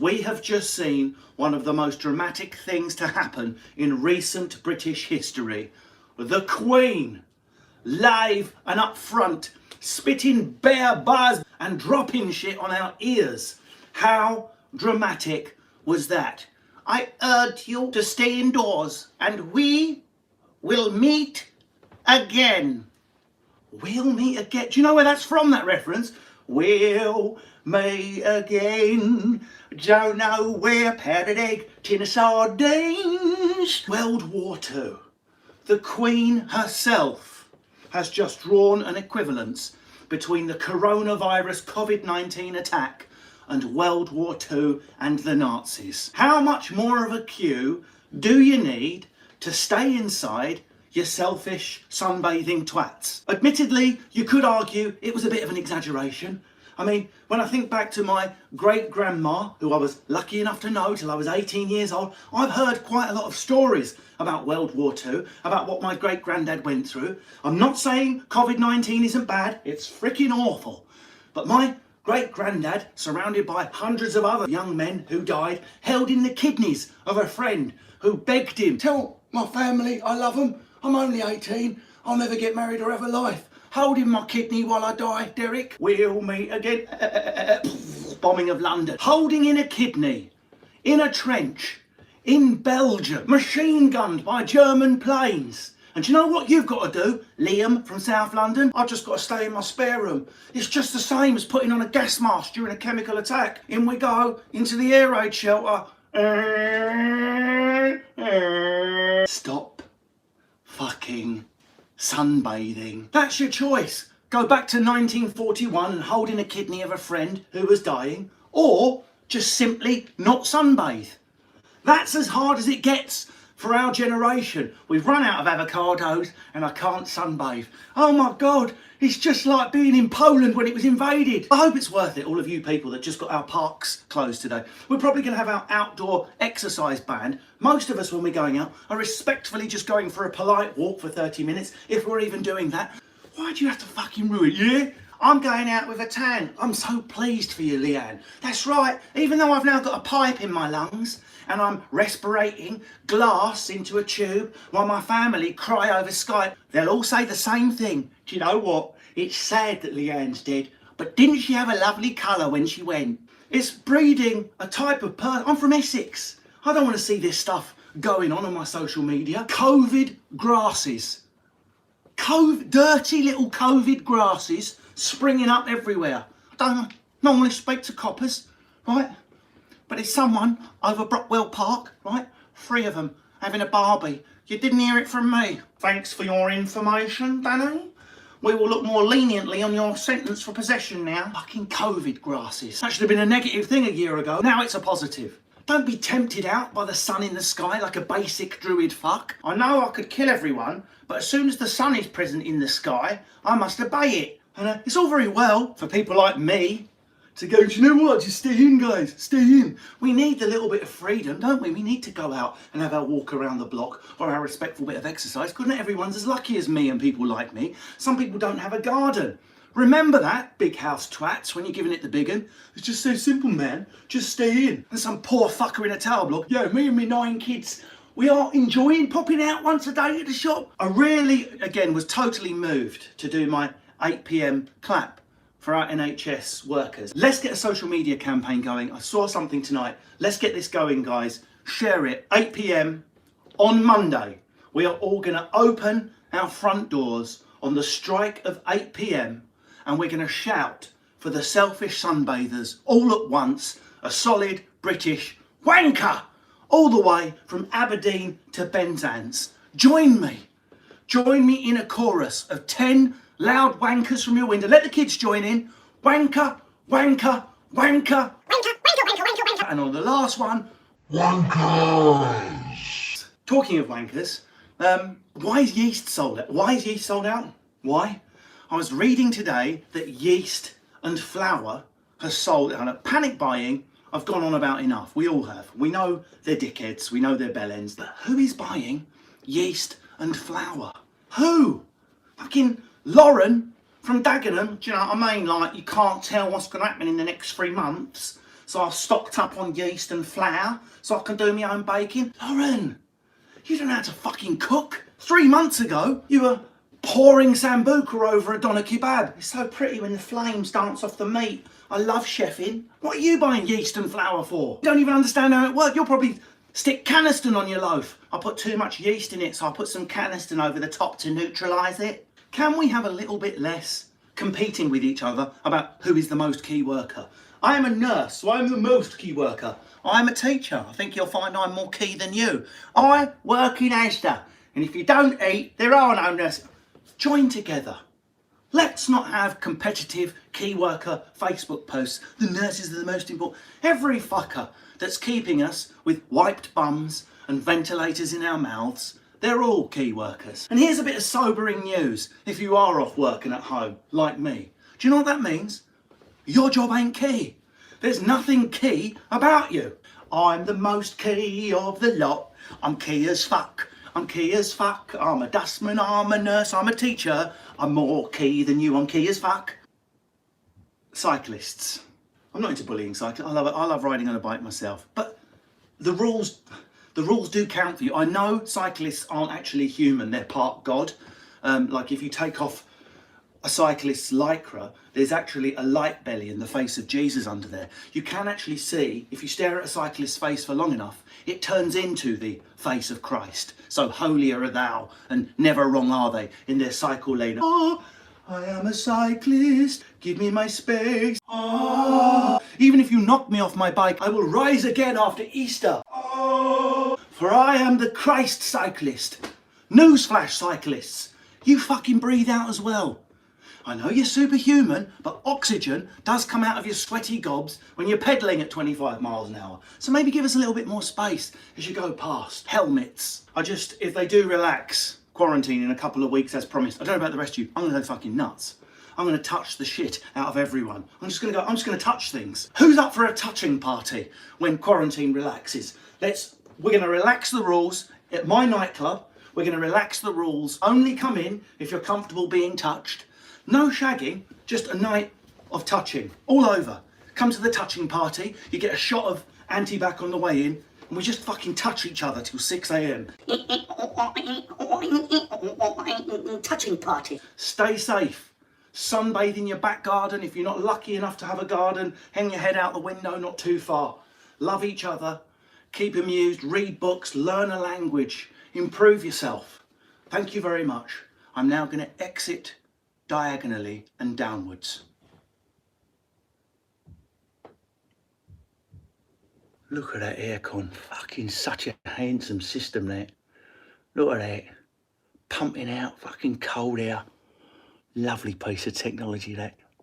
We have just seen one of the most dramatic things to happen in recent British history. The Queen, live and up front, spitting bare bars and dropping shit on our ears. How dramatic was that? I urge you to stay indoors and we will meet again. We'll meet again. Do you know where that's from, that reference? We'll meet again. Don't know where. Powdered egg, tin of sardines. World War II. The Queen herself has just drawn an equivalence between the coronavirus COVID-19 attack and World War II and the Nazis. How much more of a cue do you need to stay inside, you selfish sunbathing twats? Admittedly, you could argue it was a bit of an exaggeration. I mean, when I think back to my great-grandma, who I was lucky enough to know till I was 18 years old, I've heard quite a lot of stories about World War II, about what my great-granddad went through. I'm not saying COVID-19 isn't bad, it's freaking awful. But my great-granddad, surrounded by hundreds of other young men who died, held in the kidneys of a friend who begged him, "Tell my family I love them. I'm only 18. I'll never get married or have a life. Hold in my kidney while I die, Derek. We'll meet again." Bombing of London. Holding in a kidney, in a trench, in Belgium, machine gunned by German planes. And do you know what you've got to do, Liam from South London? I've just got to stay in my spare room. It's just the same as putting on a gas mask during a chemical attack. In we go, into the air raid shelter. Stop fucking sunbathing. That's your choice. Go back to 1941 and hold in a kidney of a friend who was dying, or just simply not sunbathe. That's as hard as it gets for our generation. We've run out of avocados and I can't sunbathe. Oh my God, it's just like being in Poland when it was invaded. I hope it's worth it, all of you people that just got our parks closed today. We're probably going to have our outdoor exercise banned. Most of us, when we're going out, are respectfully just going for a polite walk for 30 minutes, if we're even doing that. Why do you have to fucking ruin it, yeah? I'm going out with a tan. I'm so pleased for you, Leanne. That's right, even though I've now got a pipe in my lungs and I'm respirating glass into a tube while my family cry over Skype, they'll all say the same thing. Do you know what? It's sad that Leanne's dead, but didn't she have a lovely colour when she went? It's breeding a type of person. I'm from Essex. I don't want to see this stuff going on my social media. COVID grasses. Dirty little COVID grasses springing up everywhere. I don't normally speak to coppers, right? But it's someone over Brockwell Park, right? 3 of them having a barbie. You didn't hear it from me. Thanks for your information, Danny. We will look more leniently on your sentence for possession now. Fucking COVID grasses. That should have been a negative thing a year ago. Now it's a positive. Don't be tempted out by the sun in the sky like a basic druid fuck. I know I could kill everyone, but as soon as the sun is present in the sky, I must obey it. And it's all very well for people like me to go, "Do you know what? Just stay in, guys, stay in." We need a little bit of freedom, don't we? We need to go out and have our walk around the block or our respectful bit of exercise, because not everyone's as lucky as me and people like me. Some people don't have a garden. Remember that, big house twats, when you're giving it the big un. It's just so simple, man. Just stay in. And some poor fucker in a tower block, "Yeah, me and my 9 kids, we are enjoying popping out once a day at the shop." I really, again, was totally moved to do my 8 PM clap for our NHS workers. Let's get a social media campaign going. I saw something tonight. Let's get this going, guys. Share it. 8 PM on Monday. We are all going to open our front doors on the strike of 8 PM and we're going to shout for the selfish sunbathers all at once, a solid British wanker, all the way from Aberdeen to Penzance. Join me. Join me in a chorus of 10 loud wankers from your window. Let the kids join in. Wanker, wanker, wanker. Wanker, wanker, wanker, wanker, wanker. And on the last one, wankers. Talking of wankers, why is yeast sold out? Why is yeast sold out? Why? I was reading today that yeast and flour has sold out. Panic buying, I've gone on about enough. We all have. We know they're dickheads. We know they're bellends. But who is buying yeast and flour? Who? Fucking Lauren from Dagenham. Do you know what I mean? Like, you can't tell what's going to happen in the next 3 months. so I've stocked up on yeast and flour so I can do my own baking. Lauren, you don't know how to fucking cook. 3 months ago, you were pouring sambuca over a doner kebab. It's so pretty when the flames dance off the meat. I love chefing. What are you buying yeast and flour for? You don't even understand how it works. You'll probably stick Caniston on your loaf. I put too much yeast in it, so I put some Caniston over the top to neutralise it. Can we have a little bit less competing with each other about who is the most key worker? I am a nurse, so I'm the most key worker. I'm a teacher. I think you'll find I'm more key than you. I work in Asda, and if you don't eat, there are no nurses. Join together. Let's not have competitive key worker Facebook posts. The nurses are the most important. Every fucker that's keeping us with wiped bums and ventilators in our mouths, they're all key workers. And here's a bit of sobering news if you are off working at home, like me. Do you know what that means? Your job ain't key. There's nothing key about you. I'm the most key of the lot. I'm key as fuck. I'm key as fuck. I'm a dustman, I'm a nurse, I'm a teacher. I'm more key than you, I'm key as fuck. Cyclists. I'm not into bullying cyclists. I love riding on a bike myself. But the rules do count for you. I know cyclists aren't actually human, they're part God. Like if you take off a cyclist's lycra, there's actually a light belly in the face of Jesus under there. You can actually see, if you stare at a cyclist's face for long enough, it turns into the face of Christ. So holier are thou, and never wrong are they in their cycle lane. Oh, I am a cyclist, give me my space. Oh, even if you knock me off my bike, I will rise again after Easter. Oh, for I am the Christ cyclist. Newsflash, cyclists, you fucking breathe out as well. I know you're superhuman, but oxygen does come out of your sweaty gobs when you're pedalling at 25 miles an hour. So maybe give us a little bit more space as you go past. Helmets. If they do relax quarantine in a couple of weeks as promised, I don't know about the rest of you, I'm gonna go fucking nuts. I'm gonna touch the shit out of everyone. I'm just gonna touch things. Who's up for a touching party when quarantine relaxes? We're gonna relax the rules at my nightclub. We're gonna relax the rules. Only come in if you're comfortable being touched. No shagging, just a night of touching, all over. Come to the touching party, you get a shot of antibac on the way in, and we just fucking touch each other till 6 a.m. Touching party. Stay safe. Sunbathe in your back garden. If you're not lucky enough to have a garden, hang your head out the window, not too far. Love each other, keep amused, read books, learn a language, improve yourself. Thank you very much. I'm now going to exit diagonally and downwards. Look at that aircon, fucking such a handsome system that. Look at that, pumping out fucking cold air. Lovely piece of technology that.